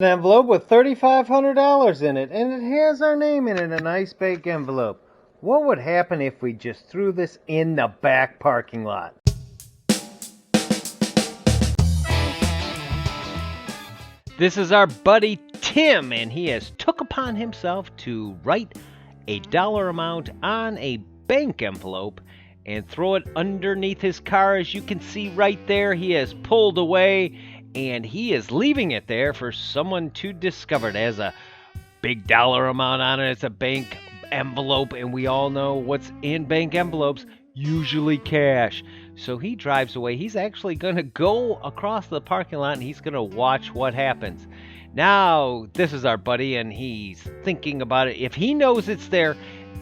An envelope with $3,500 in it, and it has our name in it, a nice big envelope. What would happen if we just threw this in the back parking lot? This is our buddy Tim, and he has took upon himself to write a dollar amount on a bank envelope and throw it underneath his car. As you can see right there, he has pulled away and he is leaving it there for someone to discover. It has a big dollar amount on it. It's a bank envelope, and we all know what's in bank envelopes, usually cash. So he drives away. He's actually going to go across the parking lot and he's going to watch what happens. Now, this is our buddy, and he's thinking about it. If he knows it's there,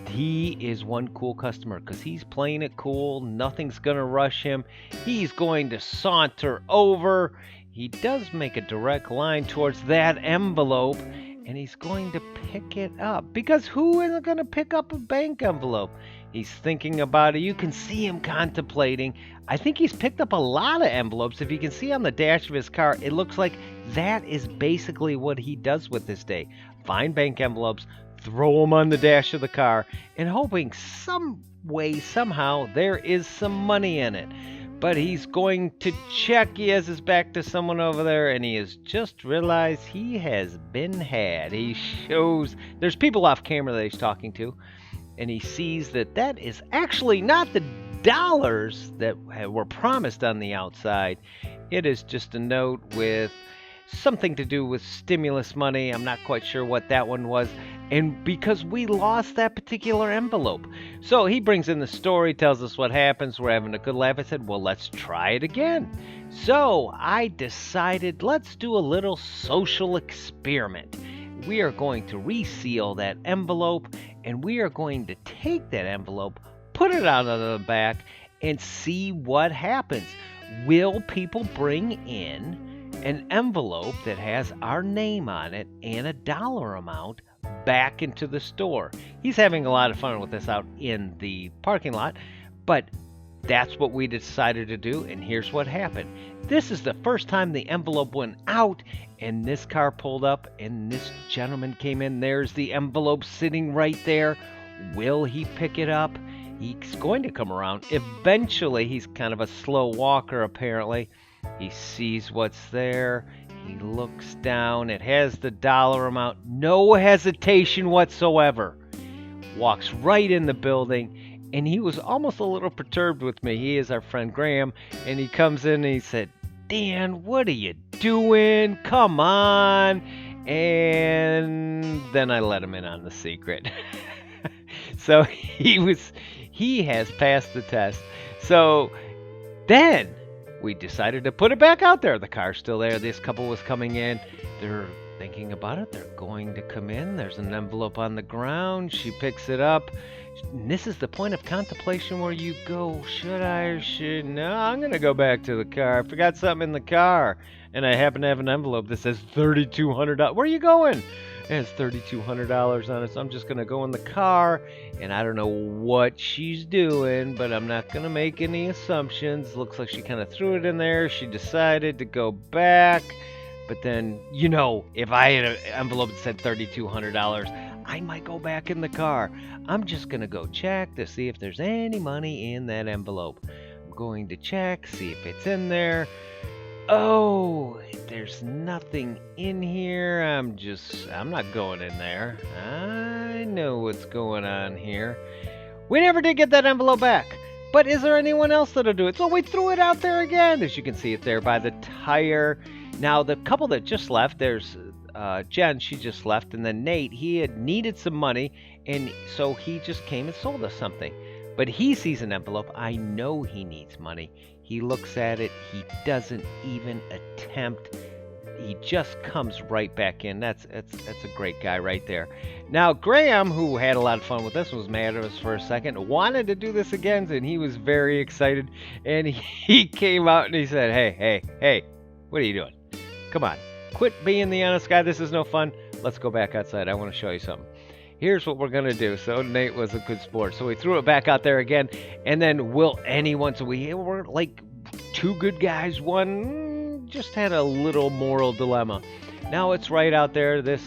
he is one cool customer because he's playing it cool. Nothing's going to rush him. He's going to saunter over. He does make a direct line towards that envelope, and he's going to pick it up. Because who isn't going to pick up a bank envelope? He's thinking about it. You can see him contemplating. I think he's picked up a lot of envelopes. If you can see on the dash of his car, it looks like that is basically what he does with this day. Find bank envelopes, throw them on the dash of the car, and hoping some way, somehow, there is some money in it. But he's going to check. He has his back to someone over there, and he has just realized he has been had. He shows there's people off camera that he's talking to, and he sees that is actually not the dollars that were promised on the outside. It is just a note with something to do with stimulus money. I'm not quite sure what that one was. And because we lost that particular envelope. So he brings in the story, tells us what happens. We're having a good laugh. I said, well, let's try it again. So I decided, let's do a little social experiment. We are going to reseal that envelope, and we are going to take that envelope, put it out on the back, and see what happens. Will people bring in an envelope that has our name on it and a dollar amount back into the store? He's having a lot of fun with this out in the parking lot, but that's what we decided to do, and here's what happened. This is the first time the envelope went out, and this car pulled up, and this gentleman came in. There's the envelope sitting right there. Will he pick it up? He's going to come around. Eventually, he's kind of a slow walker, apparently. He sees what's there. He looks down. It has the dollar amount. No hesitation whatsoever. Walks right in the building, and he was almost a little perturbed with me. He is our friend Graham, and he comes in and he said, Dan, what are you doing? Come on. And then I let him in on the secret. So he has passed the test. So then we decided to put it back out there. The car's still there. This couple was coming in. They're thinking about it. They're going to come in. There's an envelope on the ground. She picks it up. And this is the point of contemplation where you go, should I or should no? I'm going to go back to the car. I forgot something in the car. And I happen to have an envelope that says $3,200. Where are you going? It has $3,200 on it, so I'm just going to go in the car, and I don't know what she's doing, but I'm not going to make any assumptions. Looks like she kind of threw it in there. She decided to go back, but then, if I had an envelope that said $3,200, I might go back in the car. I'm just going to go check to see if there's any money in that envelope. I'm going to check, see if it's in there. Oh, there's nothing in here. I'm not going in there. I know what's going on here. We never did get that envelope back. But is there anyone else that'll do it? So we threw it out there again. As you can see it there by the tire. Now, the couple that just left, there's Jen, she just left. And then Nate, he had needed some money. And so he just came and sold us something. But he sees an envelope. I know he needs money. He looks at it. He doesn't even attempt. He just comes right back in. That's a great guy right there. Now, Graham, who had a lot of fun with this, was mad at us for a second, wanted to do this again, and he was very excited. And he came out and he said, hey, what are you doing? Come on. Quit being the honest guy. This is no fun. Let's go back outside. I want to show you something. Here's what we're going to do. So Nate was a good sport. So we threw it back out there again. And then will anyone... So we were like two good guys. One just had a little moral dilemma. Now it's right out there. This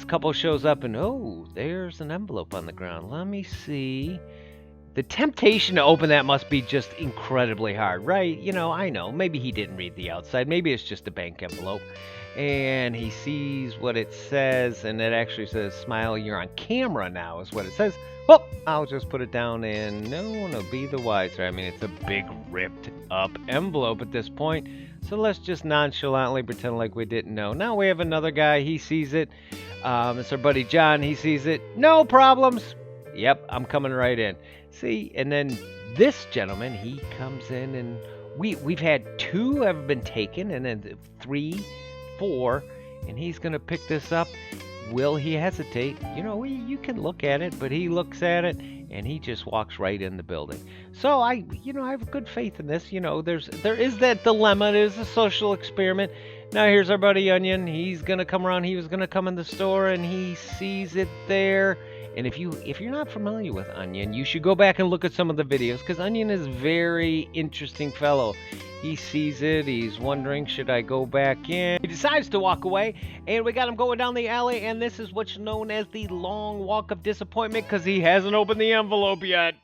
couple shows up and oh, there's an envelope on the ground. Let me see. The temptation to open that must be just incredibly hard, right? I know. Maybe he didn't read the outside. Maybe it's just a bank envelope. And he sees what it says, and it actually says, "Smile, you're on camera now," is what it says. Well, I'll just put it down and no, be the wiser. I mean, it's a big, ripped up envelope at this point. So let's just nonchalantly pretend like we didn't know. Now we have another guy. He sees it. It's our buddy John. He sees it. No problems. Yep, I'm coming right in. See, and then this gentleman, he comes in, and we've had 2 have been taken, and then 3, 4, and he's gonna pick this up. Will he hesitate? You can look at it, but he looks at it, and he just walks right in the building. So I have good faith in this. There is that dilemma. It is a social experiment. Now here's our buddy Onion. He's gonna come around. He was gonna come in the store, and he sees it there. And if you're not familiar with Onion, you should go back and look at some of the videos, because Onion is a very interesting fellow. He sees it, he's wondering, should I go back in? He decides to walk away, and we got him going down the alley, and this is what's known as the long walk of disappointment, because he hasn't opened the envelope yet.